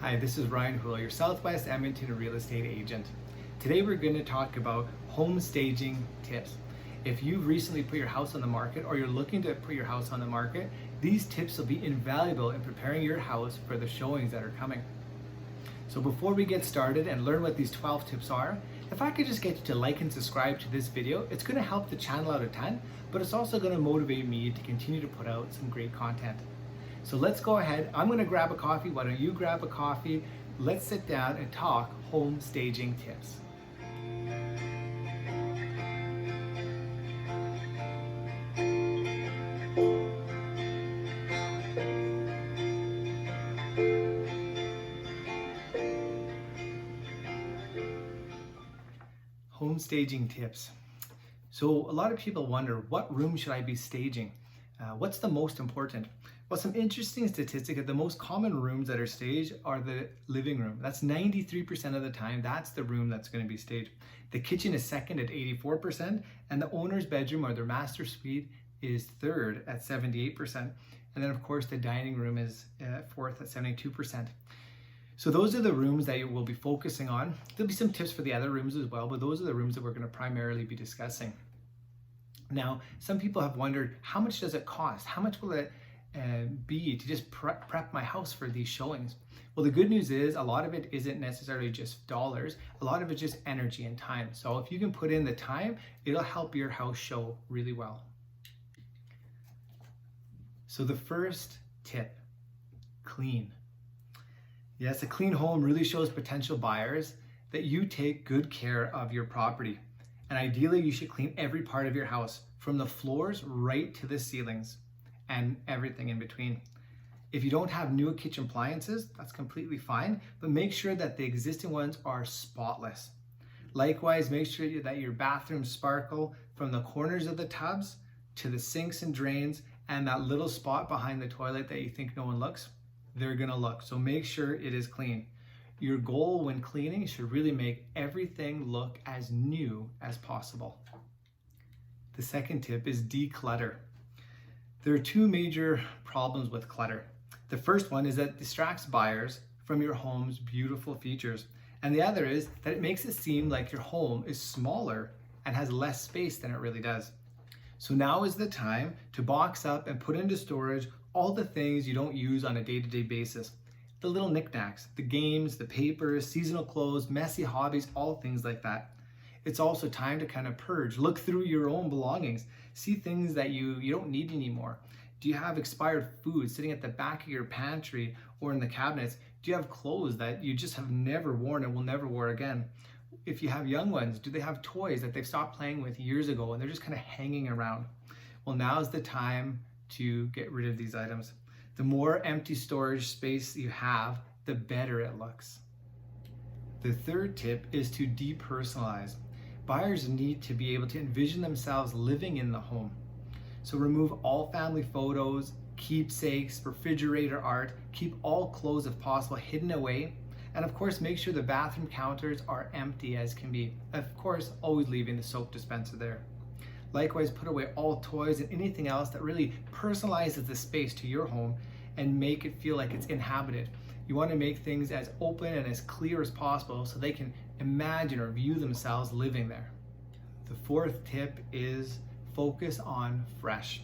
Hi, this is Ryan Houle, your Southwest Edmonton real estate agent. Today we're going to talk about home staging tips. If you've recently put your house on the market or you're looking to put your house on the market, these tips will be invaluable in preparing your house for the showings that are coming. So before we get started and learn what these 12 tips are, if I could just get you to like and subscribe to this video, it's going to help the channel out a ton, but it's also going to motivate me to continue to put out some great content. So let's go ahead. I'm going to grab a coffee. Why don't you grab a coffee? Let's sit down and talk home staging tips. Home staging tips. So a lot of people wonder, what room should I be staging? What's the most important? Well, some interesting statistics, the most common rooms that are staged are the living room. That's 93% of the time, that's the room that's going to be staged. The kitchen is second at 84%, and the owner's bedroom or their master suite is third at 78%. And then of course the dining room is fourth at 72%. So those are the rooms that you will be focusing on. There'll be some tips for the other rooms as well, but those are the rooms that we're going to primarily be discussing. Now, some people have wondered, how much does it cost? How much will it be to just prep my house for these showings? Well, the good news is a lot of it isn't necessarily just dollars. A lot of it's just energy and time. So if you can put in the time, it'll help your house show really well. So the first tip, clean. Yes, a clean home really shows potential buyers that you take good care of your property. And ideally, you should clean every part of your house, from the floors right to the ceilings and everything in between. If you don't have new kitchen appliances, that's completely fine, but make sure that the existing ones are spotless. Likewise, make sure that your bathrooms sparkle from the corners of the tubs to the sinks and drains, and that little spot behind the toilet that you think no one looks, they're gonna look. So make sure it is clean. Your goal when cleaning should really make everything look as new as possible. The second tip is declutter. There are two major problems with clutter. The first one is that it distracts buyers from your home's beautiful features. And the other is that it makes it seem like your home is smaller and has less space than it really does. So now is the time to box up and put into storage all the things you don't use on a day-to-day basis. The little knickknacks, the games, the papers, seasonal clothes, messy hobbies, all things like that. It's also time to kind of purge, look through your own belongings, see things that you don't need anymore. Do you have expired food sitting at the back of your pantry or in the cabinets? Do you have clothes that you just have never worn and will never wear again? If you have young ones, do they have toys that they've stopped playing with years ago and they're just kind of hanging around? Well, now's the time to get rid of these items. The more empty storage space you have, the better it looks. The third tip is to depersonalize. Buyers need to be able to envision themselves living in the home. So remove all family photos, keepsakes, refrigerator art, keep all clothes if possible hidden away, and of course make sure the bathroom counters are empty as can be. Of course, always leaving the soap dispenser there. Likewise, put away all toys and anything else that really personalizes the space to your home and make it feel like it's inhabited. You want to make things as open and as clear as possible so they can imagine or view themselves living there. The fourth tip is focus on fresh.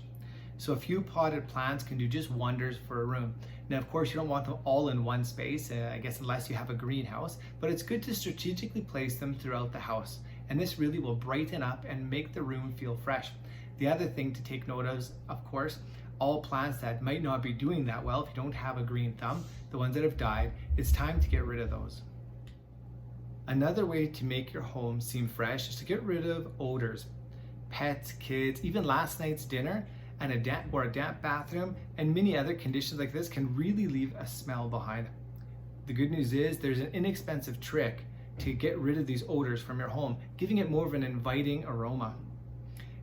So a few potted plants can do just wonders for a room. Now, of course, you don't want them all in one space, I guess, unless you have a greenhouse, but it's good to strategically place them throughout the house. And this really will brighten up and make the room feel fresh. The other thing to take note of course, all plants that might not be doing that well, if you don't have a green thumb, the ones that have died, it's time to get rid of those. Another way to make your home seem fresh is to get rid of odors. Pets, kids, even last night's dinner, and a damp bathroom, and many other conditions like this can really leave a smell behind. The good news is there's an inexpensive trick to get rid of these odors from your home, giving it more of an inviting aroma.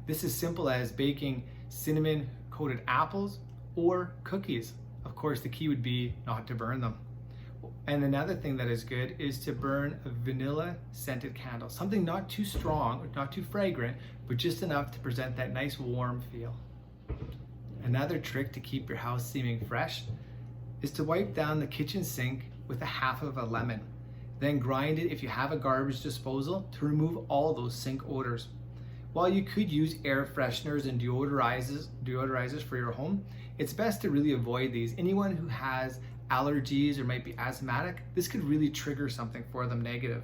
This is simple as baking cinnamon coated apples or cookies. Of course, the key would be not to burn them. And another thing that is good is to burn a vanilla scented candle, something not too strong, not too fragrant, but just enough to present that nice warm feel. Another trick to keep your house seeming fresh is to wipe down the kitchen sink with a half of a lemon. Then grind it if you have a garbage disposal to remove all those sink odors. While you could use air fresheners and deodorizers for your home, it's best to really avoid these. Anyone who has allergies or might be asthmatic, this could really trigger something for them negative.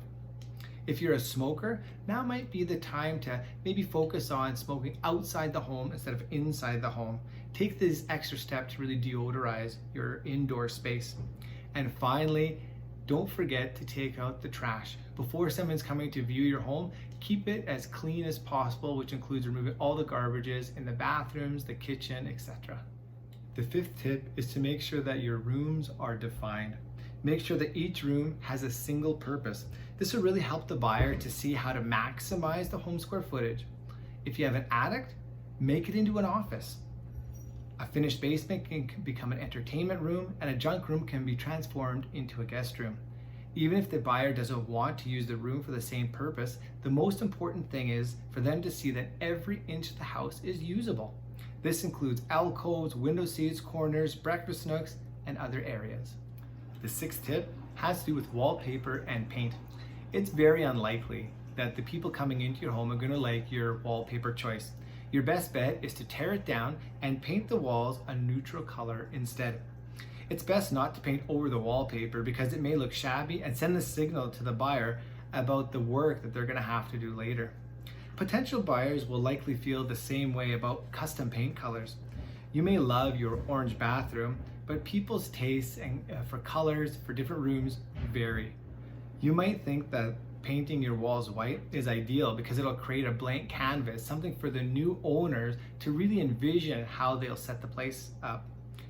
If you're a smoker, now might be the time to maybe focus on smoking outside the home instead of inside the home. Take this extra step to really deodorize your indoor space. And finally, don't forget to take out the trash. Before someone's coming to view your home, keep it as clean as possible, which includes removing all the garbages in the bathrooms, the kitchen, etc. The fifth tip is to make sure that your rooms are defined. Make sure that each room has a single purpose. This will really help the buyer to see how to maximize the home square footage. If you have an attic, make it into an office. A finished basement can become an entertainment room, and a junk room can be transformed into a guest room. Even if the buyer doesn't want to use the room for the same purpose, the most important thing is for them to see that every inch of the house is usable. This includes alcoves, window seats, corners, breakfast nooks, and other areas. The sixth tip has to do with wallpaper and paint. It's very unlikely that the people coming into your home are going to like your wallpaper choice. Your best bet is to tear it down and paint the walls a neutral color instead. It's best not to paint over the wallpaper because it may look shabby and send the signal to the buyer about the work that they're going to have to do later. Potential buyers will likely feel the same way about custom paint colors. You may love your orange bathroom, but people's tastes for colors for different rooms vary. You might think that painting your walls white is ideal because it'll create a blank canvas, something for the new owners to really envision how they'll set the place up.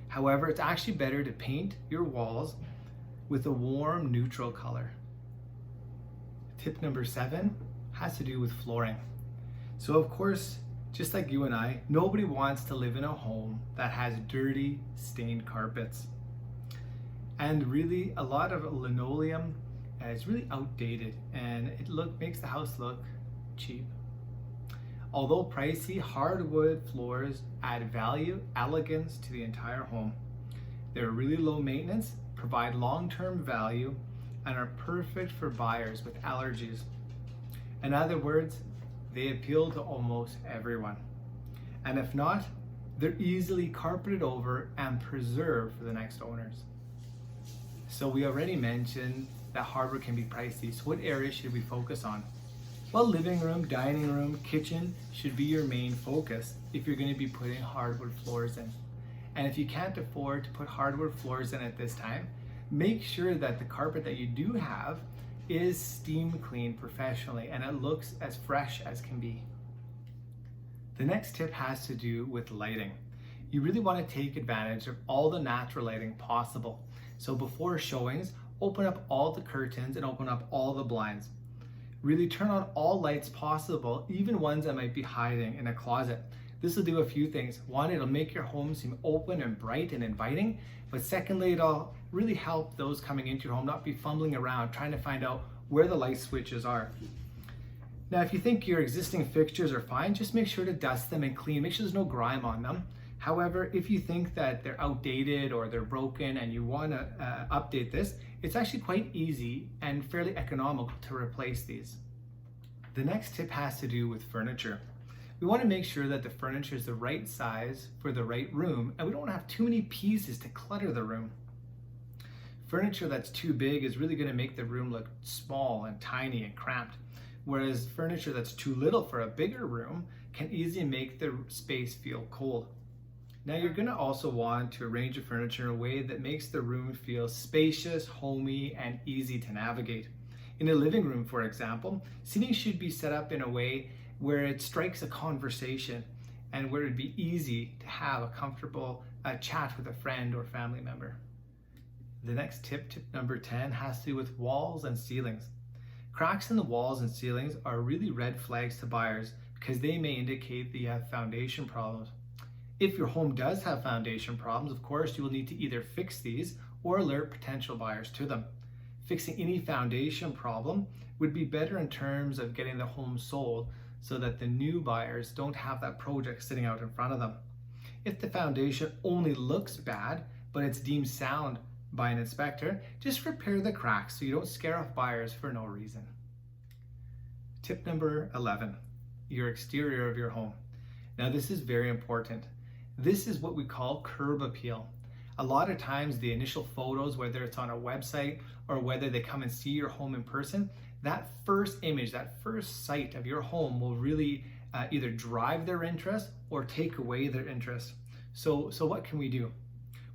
However, it's actually better to paint your walls with a warm neutral color. Tip number 7 has to do with flooring. So of course, just like you and I, nobody wants to live in a home that has dirty, stained carpets. And really, a lot of linoleum is really outdated and it makes the house look cheap. Although pricey, hardwood floors add value, elegance to the entire home. They're really low maintenance, provide long-term value, and are perfect for buyers with allergies. In other words, they appeal to almost everyone. And if not, they're easily carpeted over and preserved for the next owners. So we already mentioned that hardwood can be pricey. So what areas should we focus on? Well, living room, dining room, kitchen should be your main focus if you're going to be putting hardwood floors in. And if you can't afford to put hardwood floors in at this time, make sure that the carpet that you do have is steam cleaned professionally and it looks as fresh as can be. The next tip has to do with lighting. You really want to take advantage of all the natural lighting possible. So before showings, open up all the curtains and open up all the blinds. Really turn on all lights possible, even ones that might be hiding in a closet. This will do a few things. One, it'll make your home seem open and bright and inviting. But secondly, it'll really help those coming into your home not be fumbling around trying to find out where the light switches are. Now, if you think your existing fixtures are fine, just make sure to dust them and clean. Make sure there's no grime on them. However, if you think that they're outdated or they're broken and you want to update this, it's actually quite easy and fairly economical to replace these. The next tip has to do with furniture. We want to make sure that the furniture is the right size for the right room, and we don't want to have too many pieces to clutter the room. Furniture that's too big is really going to make the room look small and tiny and cramped, whereas furniture that's too little for a bigger room can easily make the space feel cold. Now, you're going to also want to arrange your furniture in a way that makes the room feel spacious, homey, and easy to navigate. In a living room, for example, seating should be set up in a way where it strikes a conversation and where it'd be easy to have a comfortable chat with a friend or family member. The next tip, tip number 10, has to do with walls and ceilings. Cracks in the walls and ceilings are really red flags to buyers because they may indicate that you have foundation problems. If your home does have foundation problems, of course, you will need to either fix these or alert potential buyers to them. Fixing any foundation problem would be better in terms of getting the home sold so that the new buyers don't have that project sitting out in front of them. If the foundation only looks bad, but it's deemed sound by an inspector, just repair the cracks so you don't scare off buyers for no reason. Tip number 11, your exterior of your home. Now this is very important. This is what we call curb appeal. A lot of times the initial photos, whether it's on a website or whether they come and see your home in person, that first image, that first sight of your home will really either drive their interest or take away their interest. So what can we do?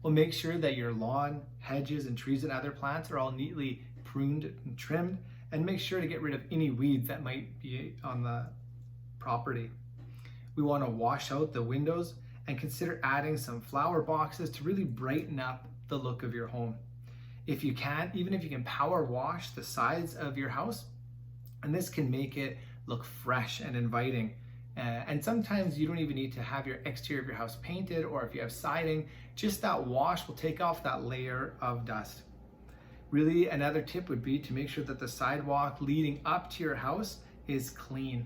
Well, make sure that your lawn, hedges, and trees and other plants are all neatly pruned and trimmed, and make sure to get rid of any weeds that might be on the property. We want to wash out the windows and consider adding some flower boxes to really brighten up the look of your home. If you can, even if you can power wash the sides of your house, and this can make it look fresh and inviting. And sometimes you don't even need to have your exterior of your house painted, or if you have siding, just that wash will take off that layer of dust. Really, another tip would be to make sure that the sidewalk leading up to your house is clean.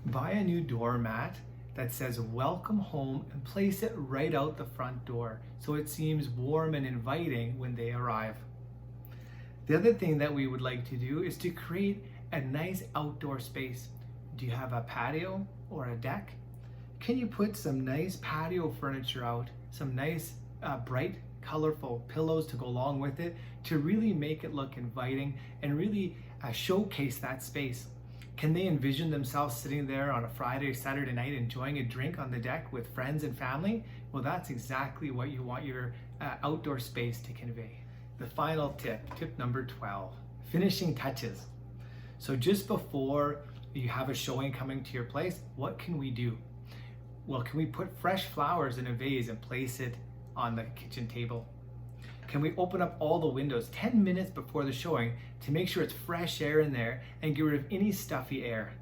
Buy a new doormat that says welcome home and place it right out the front door so it seems warm and inviting when they arrive. The other thing that we would like to do is to create a nice outdoor space. Do you have a patio or a deck? Can you put some nice patio furniture out, some nice bright colorful pillows to go along with it to really make it look inviting and really showcase that space? Can they envision themselves sitting there on a Friday or Saturday night enjoying a drink on the deck with friends and family? Well, that's exactly what you want your outdoor space to convey. The final tip, tip number 12, finishing touches. So just before you have a showing coming to your place, what can we do? Well, can we put fresh flowers in a vase and place it on the kitchen table? Can we open up all the windows 10 minutes before the showing to make sure it's fresh air in there and get rid of any stuffy air?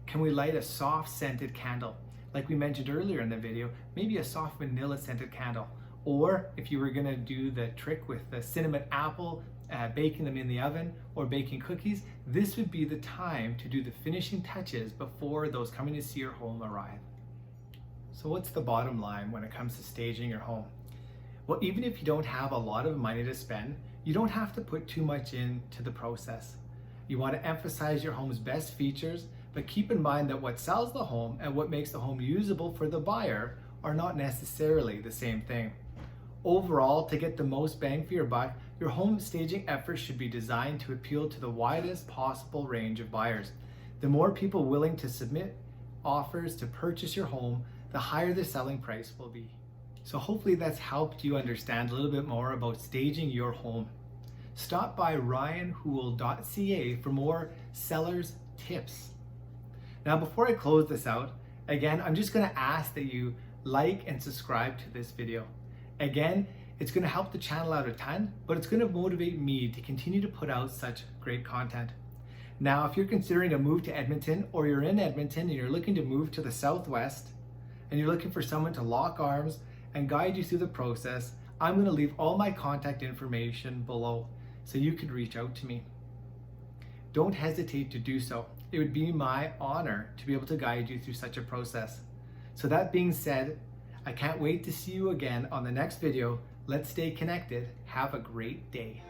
Can we light a soft scented candle? Like we mentioned earlier in the video, maybe a soft vanilla scented candle. Or if you were gonna do the trick with the cinnamon apple, baking them in the oven or baking cookies, this would be the time to do the finishing touches before those coming to see your home arrive. So what's the bottom line when it comes to staging your home? Well, even if you don't have a lot of money to spend, you don't have to put too much into the process. You want to emphasize your home's best features, but keep in mind that what sells the home and what makes the home usable for the buyer are not necessarily the same thing. Overall, to get the most bang for your buck, your home staging efforts should be designed to appeal to the widest possible range of buyers. The more people willing to submit offers to purchase your home, the higher the selling price will be. So hopefully that's helped you understand a little bit more about staging your home. Stop by ryanhoule.ca for more sellers tips. Now, before I close this out, again, I'm just going to ask that you like and subscribe to this video. Again, it's going to help the channel out a ton, but it's going to motivate me to continue to put out such great content. Now, if you're considering a move to Edmonton, or you're in Edmonton and you're looking to move to the Southwest, and you're looking for someone to lock arms and guide you through the process, I'm going to leave all my contact information below so you could reach out to me. Don't hesitate to do so. It would be my honor to be able to guide you through such a process. So that being said, I can't wait to see you again on the next video. Let's stay connected. Have a great day.